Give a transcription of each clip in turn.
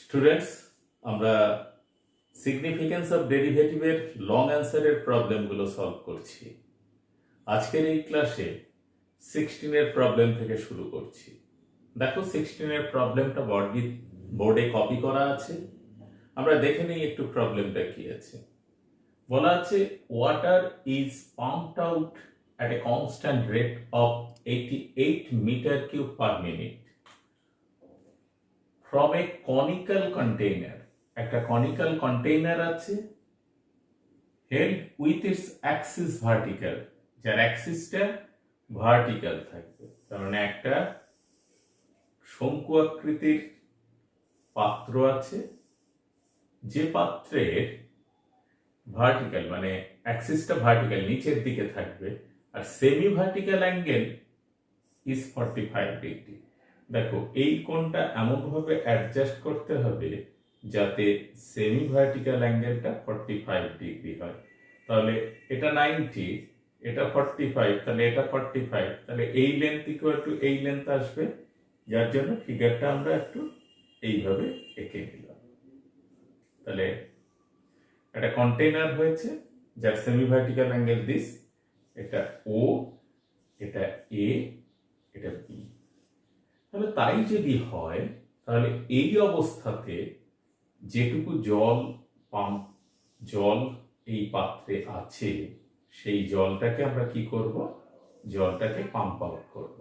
Students, আমরা significance of ডেরিভেটিভের long অ্যান্সারের প্রবলেমগুলো সলভ করছি। আজকের এই ক্লাসে 16-এর প্রবলেম থেকে শুরু করছি। দেখো, 16-এর প্রবলেমটা বোর্ডে কপি করা আছে। আমরা দেখে নিই একটু প্রবলেমটা কি আছে। বলা আছে, water is pumped out at a constant rate of 88 metre cube per minute from a conical container. একটা conical container আছে, held with its axis vertical, যার অ্যাক্সিসটা ভার্টিক্যাল থাকবে। তার মানে একটা শঙ্কু আকৃতির পাত্র আছে, যে পাত্রের ভার্টিক্যাল মানে অ্যাক্সিসটা ভার্টিক্যাল নিচের দিকে থাকবে, আর semi vertical angle is 45 degree. দেখো, এই কোণটা এমনভাবে অ্যাডজাস্ট করতে হবে যাতে সেমি ভার্টিক্যাল অ্যাঙ্গেলটা 45 ডিগ্রি হয়। তাহলে এটা 90, এটা 45, তাহলে এটা 45, তাহলে এই লেন্থ ইকুয়াল টু এই লেন্থ আসবে, যার জন্য ফিগারটা আমরা একটু এইভাবে এঁকে নিলাম। তাহলে একটা কন্টেইনার হয়েছে যার সেমি ভার্টিক্যাল অ্যাঙ্গেল দিস, এটা ও, এটা এ, এটা বি। তাহলে তাই যদি হয়, তাহলে এই অবস্থাতে যেটুকু জল এই পাত্রে আছে, সেই জলটাকে আমরা কি করব? জলটাকে পাম্প আউট করব।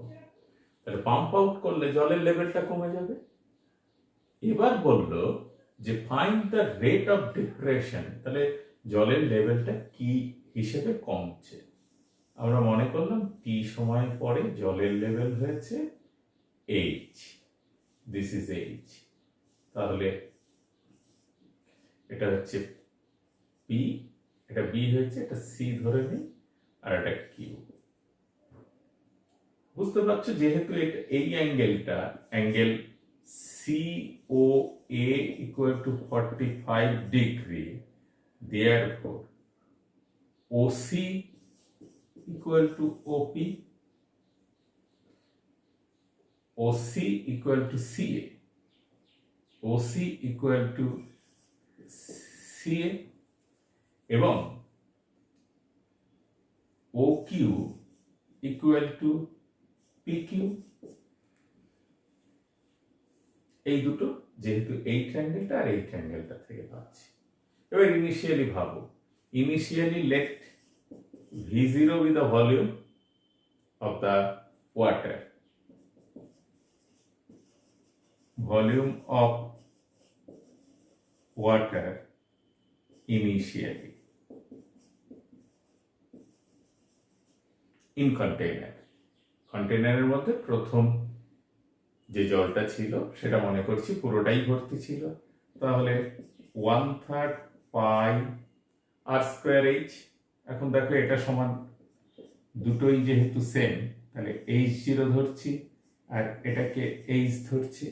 তাহলে পাম্প আউট করলে জলের লেভেলটা কমে যাবে। এবার বলল যে find the rate of depression. তাহলে জলের লেভেলটা কি হিসেবে কমছে? আমরা মনে করলাম টি সময় পরে জলের লেভেল হয়েছে H, this is H। তাহলে এটা হচ্ছে P, এটা B হয়েছে, এটা C ধরে নিই, আর এটা Q। বুঝতে পারছো, যেহেতু এই অ্যাঙ্গেলটা angle COA equal to 45 degree, therefore OC equal to OP, OC equal to CA, OC equal to CA, এবং OQ equal to PQ। এই দুটো যেহেতু এই ট্রায়াঙ্গেলটা আর এই ট্রায়াঙ্গেলটা থেকে পাচ্ছি। এবার ইনিশিয়ালি ভাবো, initially let V0 be the volume of the water, volume of water initially in container। কন্টেইনারের মধ্যে প্রথম যে জলটা ছিল সেটা মনে করছি পুরোটাই ভর্তি ছিল। তাহলে 1/3 পাই আর স্কোয়ার এইচ। এখন দেখো, এটা সমান, দুটোই যেহেতু সেম, তাহলে H0 ধরছি আর এটাকে H ধরছি।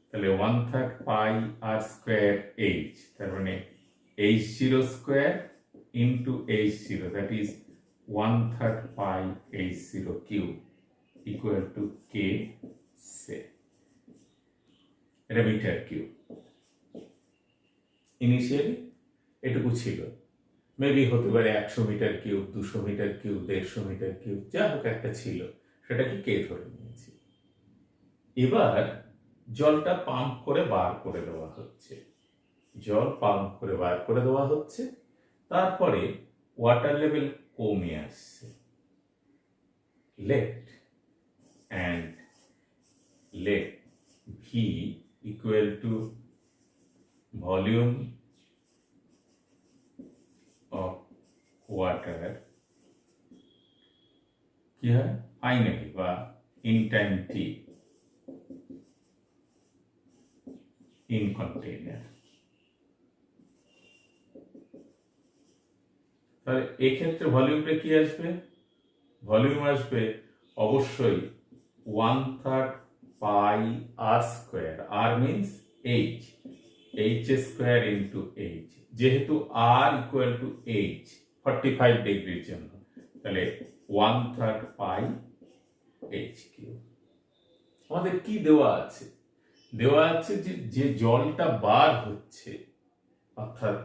তাহলে 1/3 পাই আর স্কোয়ার এইচ, তার মানে H0 square into H0, that is 1/3 pi H0 cube equal to K সে, এটা মিটার কিউব। ইনিশিয়ালি এটুকু ছিল, মেবি হতে পারে 100 metre cube, 200 metre cube, 150 metre cube, যা হোক একটা ছিল, সেটাকে কে ধরে নিয়েছি। এবার জলটা পাম্প করে বার করে দেওয়া হচ্ছে, জল পাম্প করে বার করে দেওয়া হচ্ছে। তারপরে ওয়াটার লেভেল কমে আসছে। Let V equal to volume of water কি হয়? ফাইনালি বা in time T in container। তাহলে এক্ষেত্রে ভলিউমটা কি আসবে? ভলিউম আসবে অবশ্যই 1/3 pi R square, R means H, H square into H, যেহেতু R ইকুয়াল টু H 45 ডিগ্রির জন্য, তাহলে 1/3 পাই H কিউব। আমাদের কি দেওয়া আছে? দেওয়া আছে যে যে জলটা বার হচ্ছে, অর্থাৎ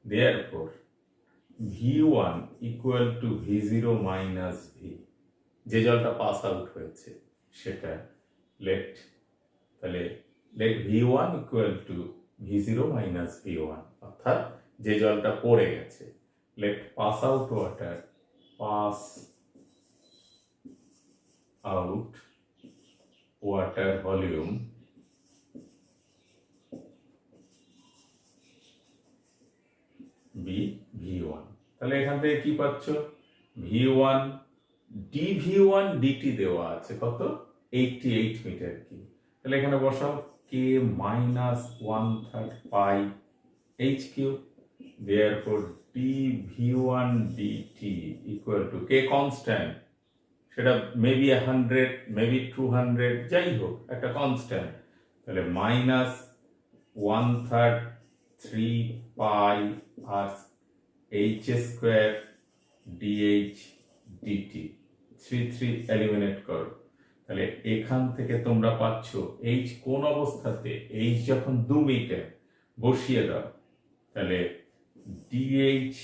therefore V1 equal to V0 minus V, যে জলটা পাস আউট হয়েছে সেটা লেট, তাহলে late V1 equal to V0 minus V1, অর্থাৎ যে জলটা পড়ে গেছে, let pass out water pass out water volume be V1। তাহলে এখান থেকে কি পাচ্ছ, V1 dV1 dt দেওয়া আছে কত, 88 মিটার কিউব। তাহলে এখানে বসাও K minus 1/3 pi H cube, therefore dV1 dt equal to K constant, সেটা মেবি 100 মেবি 200 যাই হোক একটা কনস্ট্যান্ট, তাহলে minus 1/3 3 pi R H square dh dt, 3 eliminate করো, তাহলে এখান থেকে তোমরা পাচ্ছ এইচ কোন অবস্থাতে, এইচ যখন 2 মিটার বসিয়ে দাও, তাহলে DH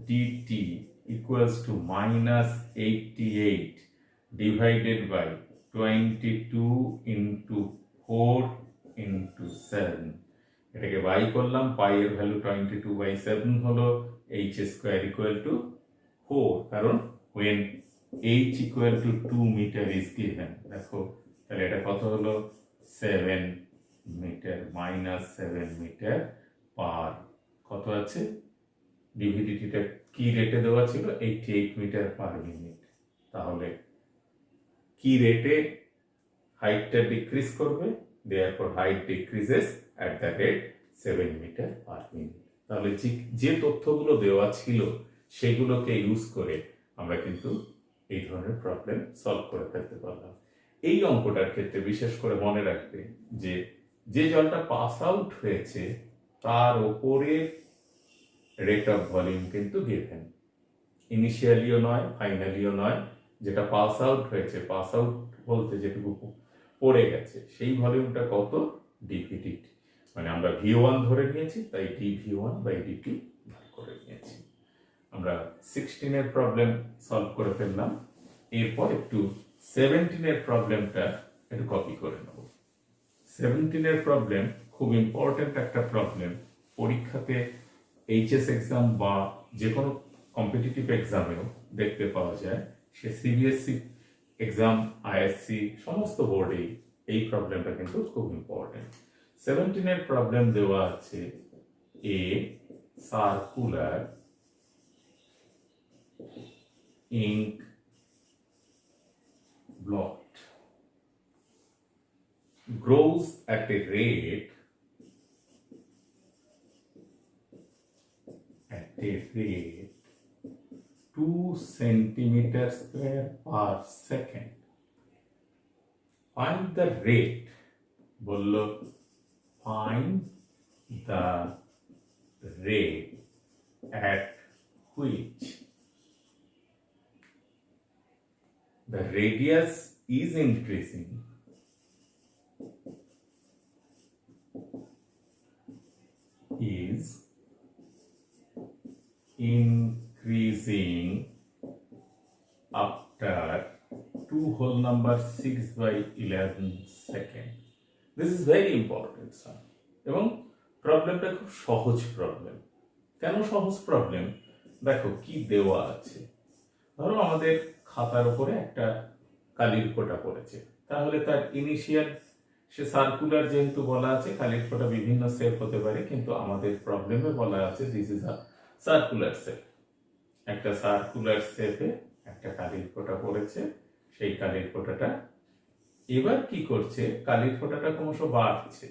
DT equals to minus 88 divided by 22 into 4 into 7, এটাকে বাই করলাম, পাই এর ভ্যালু 22/7 হলো, এইচ স্কোয়ার ইকুয়াল টু 4, কারণ when h equal to 2 metre is given, দেখো তাহলে এটা কত হলো 7 মিটার মাইনাস 7 মিটার পার, কত আছে ডিভিডিটিটা কি রেটে দেওয়া ছিল 88 মিটার পার মিনিট, তাহলে কি রেটে হাইটটা ডিক্রিজ করবে, therefore height decreases at the rate 7 metre per minute. তাহলে যে তথ্যগুলো দেওয়া ছিল সেগুলোকে ইউজ করে আমরা কিন্তু এই ধরনের প্রবলেম সলভ করে ফেলতে পারলাম। এই অঙ্কটার ক্ষেত্রে বিশেষ করে মনে রাখবে যে যে জলটা পাস আউট হয়েছে তার ওপরে রেট অফ ভলিউম কিন্তু গিভেন, ইনিশিয়ালিও নয় ফাইনালিও নয়, যেটা পাস আউট হয়েছে, পাস আউট বলতে যেটুকু পড়ে গেছে সেই ভলিউমটা কত ডিভিডিটি, মানে আমরা V1 ধরে নিয়েছি তাই dV1/dt বার করে নিয়েছি। আমরা 16 এর প্রবলেম সলভ করে ফেললাম, এরপর একটু 17 এর প্রবলেমটা একটু কপি করে নেব। 17 এর প্রবলেম খুব ইম্পর্টেন্ট একটা প্রবলেম, পরীক্ষাতে এইচএস এক্সাম বা যে কোনো কম্পিটিটিভ এক্সামেও দেখতে পাওয়া যায়, সে সিবিএসসি এক্সাম আইএসসি সমস্ত বোর্ডেই এই প্রবলেমটা কিন্তু খুব ইম্পর্টেন্ট। 17 এর প্রবলেম দেওয়া আছে এ circular ink blot grows at a rate 2 centimeter square per second. Find the rate, বললো find the rate at which the radius is increasing after 6/11 second. This is very important, sir. এবং প্রবলেমটা খুব সহজ problem. কেন সহজ problem? দেখো কি দেওয়া আছে, ধরো আমাদের খাতার উপরে একটা কালির ফোঁটা পড়েছে, তাহলে তার ইনিশিয়াল, সে সার্কুলার যেহেতু বলা আছে, কালির ফোঁটা বিভিন্ন শেপ হতে পারে, কিন্তু আমাদের প্রবলেমে বলা আছে this is a circular shape, একটা সার্কুলার শেপে একটা কালির ফোঁটা পড়েছে, সেই কালির ফোঁটাটা এবার কি করছে, কালির ফোঁটাটা ক্রমশ বাড়ছে,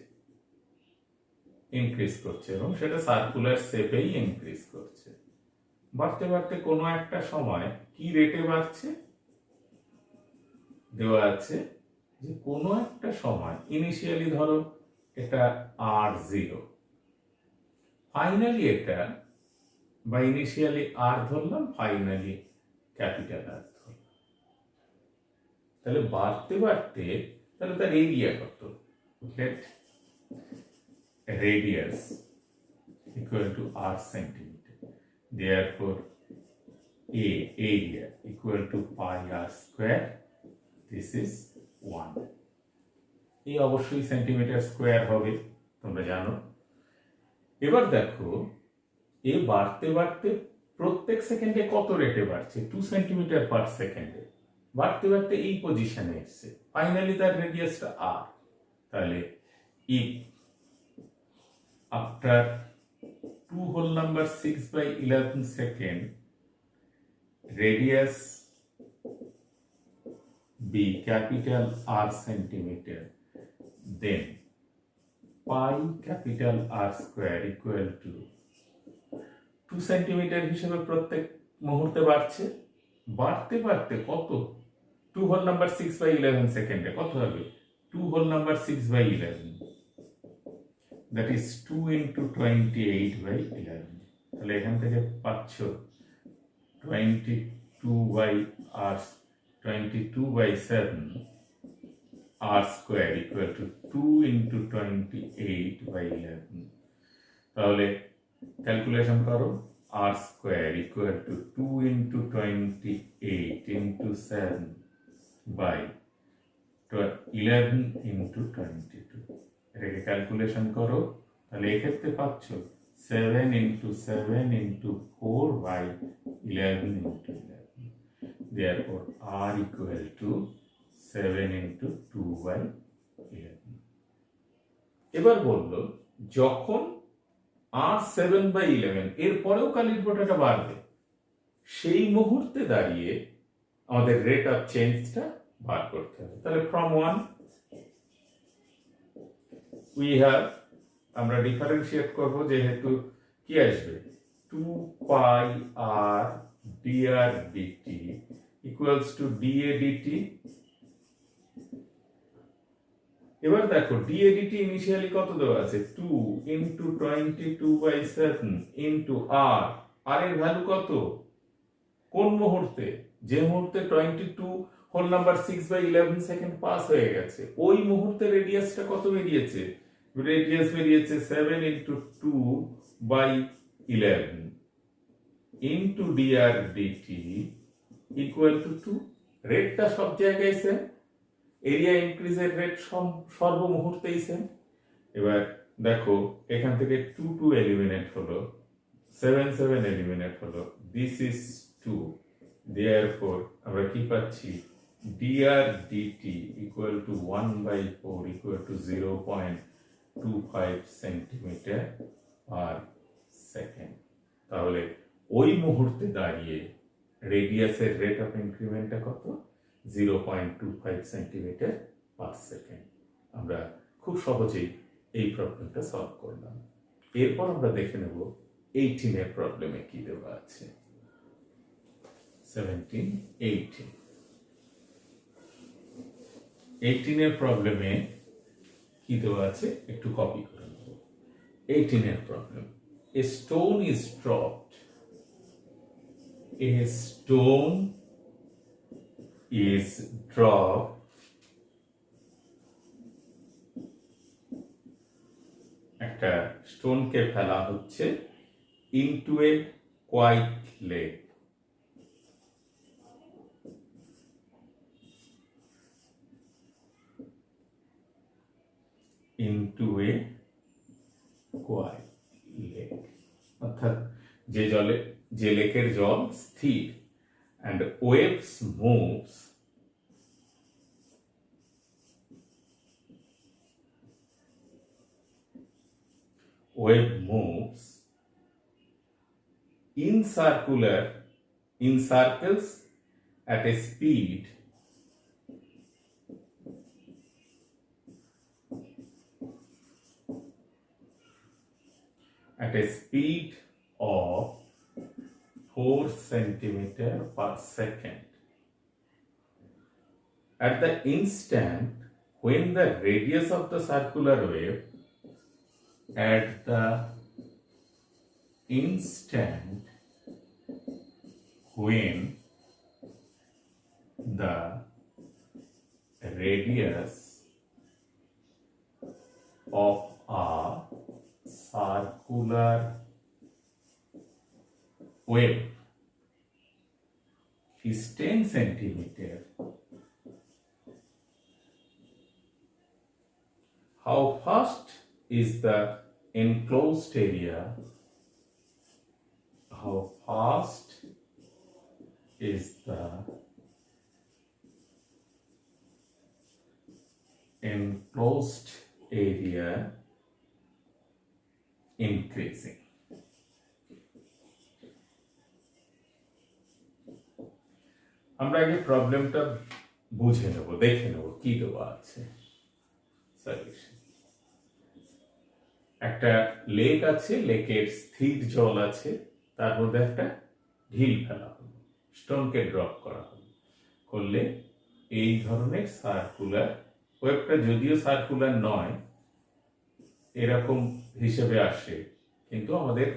ইনক্রিজ করছে, এবং সেটা সার্কুলার শেপেই ইনক্রিজ করছে, বাড়তে বাড়তে কোনো একটা সময় কি রেটে বাড়ছে দেওয়া আছে, যে কোনো একটা সময় ইনিশিয়ালি ধরো এটা R0, ফাইনালি এটা, বা ইনিশিয়ালি R ধরলাম, ফাইনালি ক্যাপিটাল R ধরলাম, তাহলে বাড়তে বাড়তে তাহলে তার এরিয়া কত, late radius equal to r centimeter. Therefore, area equal to pi r square. This is 1. এই অবশ্যই সেন্টিমিটার স্কোয়ার হবে, তোমরা জানো। এবার দেখো এ বাড়তে বাড়তে প্রত্যেক সেকেন্ডে কত রেটে বাড়ছে, 2 সেন্টিমিটার পার সেকেন্ডে বাড়তে বাড়তে এই পজিশনে এসছে। ফাইনালি তার রেডিয়াসটা আর। তাহলে if after 2 whole number 6/11 second radius be capital R centimeter, then pi capital R square equal to 2 centimetre হিসেবে প্রত্যেক মুহূর্তে বাড়ছে। বাড়তে বাড়তে কত, 2 whole number 6/11 সেকেন্ডে কত হবে, 2 whole number 6/11, that is 2 into 28/11। তাহলে এখান থেকে পাচ্ছ 22/7 r square equal to 2 into 28/11। তাহলে ক্যালকুলেশন করো, r square equal to 2 into 28 into 7 by 11 into 22। এটাকে ক্যালকুলেশন করো, তাহলে এক্ষেত্রে পাচ্ছ 7 into 7 into 4 by 11 into 11। Therefore, r equal to 7 into 2/11। এবার বললো যখন r 7/11 এর পরেও কালির ফোঁটাটা বাড়বে, সেই মুহূর্তে দাঁড়িয়ে আমাদের রেট অফ চেঞ্জটা বার করতে হবে। তাহলে ফ্রম 1 উই হ্যাভ, আমরা ডিফারেন্সিয়েট করব, যেহেতু কি আসবে 2 pi r dr dt equals to dA dt। এবার দেখো dA dt ইনিশিয়ালি কত দেওয়া আছে, 2 into 22/7 into r। আর এর ভ্যালু কত, কোন মুহূর্তে, যে মুহূর্তে 22 হোল নাম্বার 6/11 সেকেন্ড পাস হয়ে গেছে, ওই মুহূর্তে রেডিয়াসটা কত বেরিয়েছে, রেডিয়াস বেরিয়েছে 7 into 2/11 into dr dt equal to 2। রেটটা সব জায়গায় সেম, এরিয়া ইনক্রিজের রেট সর্বমুহূর্তেই সেম। এবার দেখো এখান থেকে 2 2 এলিমিনেট হলো, 7 7 এলিমিনেট হলো, দিস ইজ 2। দেয়ারফর আমরা কি পাচ্ছি, dr dt equal to 1/4 equal to 0.25 centimetre per second. তাহলে ওই মুহূর্তে দাঁড়িয়ে রেডিয়াসের রেট অফ ইনক্রিমেন্টটা কত, 0.25 সেন্টিমিটার পার সেকেন্ড। আমরা খুব সহজেই এই প্রবলেমটা সলভ করলাম। এরপর আমরা দেখে নেব 18 এর প্রবলেমে কি দেওয়া আছে। 17 18 এর প্রবলেমে কি দেওয়া আছে একটু কপি করে নেব। 18 এর problem, a stone is dropped, a stone is dropped একটা স্টোনকে ফেলা হচ্ছে into a quiet lake, into a quiet lake, অর্থাৎ যে লেকের জল স্থির, and waves moves in circles at a speed of 4 centimeter per second at the instant when the radius of the circular wave at the instant when the radius of a circular wave is 10 centimeter, how fast is the enclosed area? How fast is the enclosed area increasing? আমরা আগে প্রবলেমটা বুঝে নেব, দেখে নেব কি দেওয়া আছে। সলিউশন, একটা লেক আছে, লেকের স্থির জল আছে, তার মধ্যে একটা ঢিল ফেলা হলো, স্টোনকে ড্রপ করা হলো, করলে এই ধরনের সার্কুলার ওয়েভটা, যদিও সার্কুলার নয় এরকম হিসেবে আসে, কিন্তু আমাদের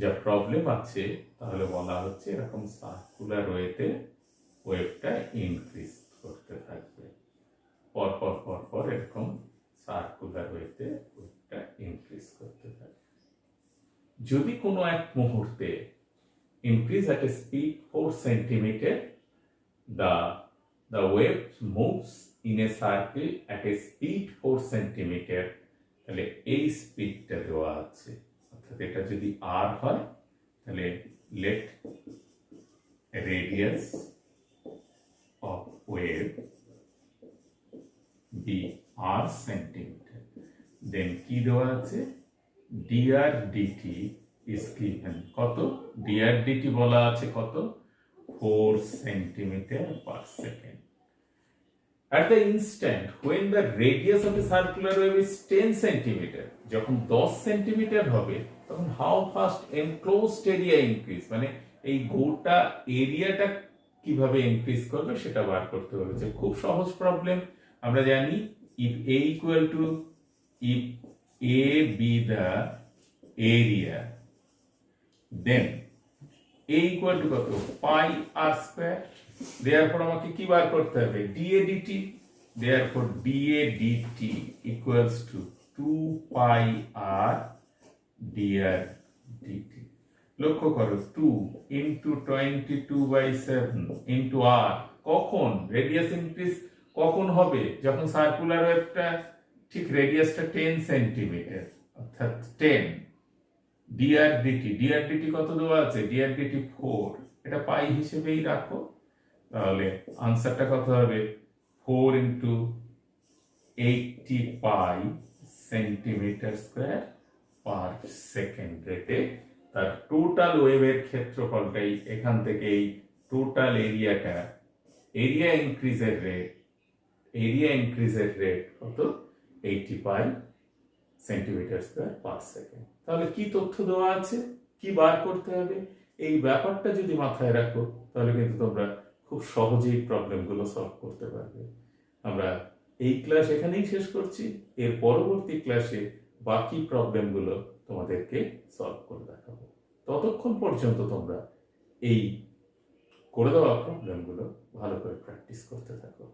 যা প্রবলেম আছে তাহলে বলা হচ্ছে এরকম সার্কুলার ওয়েতে ওয়েভটা ইনক্রিজ করতে থাকবে, পর পর পর পর এরকম সার্কুলার ওয়েতে ওয়েভটা ইনক্রিজ করতে থাকবে। যদি কোনো এক মুহূর্তে increase at a speed 4 centimeter, the wave moves in a circle at a speed 4 centimeter, তাহলে এই স্পিডটা দেওয়া আছে, অর্থাৎ এটা যদি r হয় তাহলে let radius of wave be r centimeter, then কি দেওয়া আছে dr dt is given, কত dr dt বলা আছে কত 4 centimeter per second. At the instant when the radius of a circular wave is 10 centimeter, যখন 10 সেন্টিমিটার হবে তখন how fast enclosed area increase, মানে এই গোটা এরিয়াটা কিভাবে ইনক্রিজ করবে সেটা বার করতে হবে। যে খুব সহজ প্রবলেম, আমরা জানি if a equal to, if a be the area, then a equal to কত pi r square, therefore আমাকে কি বার করতে হবে dA dt, therefore dA dt equals to 2 pi r dr dt। লক্ষ্য করো 2 into 22/7 into r, কখন radius increase কখন হবে যখন সার্কুলার ওয়েভটা ঠিক রেডিয়াসটা 10 সেন্টিমিটার, অর্থাৎ 10 dr dt কত দেওয়া আছে dr dt 4, এটা পাই হিসেবেই রাখো, তাহলে আনসারটা কত হবে 4 into 80 pi centimetre square per second রেটে তার টোটাল ওয়েভের ক্ষেত্রফলটাই এখান থেকে এই টোটাল এরিয়াটা, এরিয়া ইনক্রিজের রেট কত 80 পাই সেন্টিমিটার স্কয়ার পার সেকেন্ড। তাহলে কি তথ্য দেওয়া আছে, কি বার করতে হবে, এই ব্যাপারটা যদি মাথায় রাখো তাহলে কিন্তু তোমরা খুব সহজেই প্রবলেমগুলো সলভ করতে পারবে। আমরা এই ক্লাস এখানেই শেষ করছি, এর পরবর্তী ক্লাসে বাকি প্রবলেমগুলো তোমাদেরকে সলভ করে দেখাবো। ততক্ষণ পর্যন্ত তোমরা এই করে দেওয়া প্রবলেমগুলো ভালো করে প্র্যাকটিস করতে থাকো।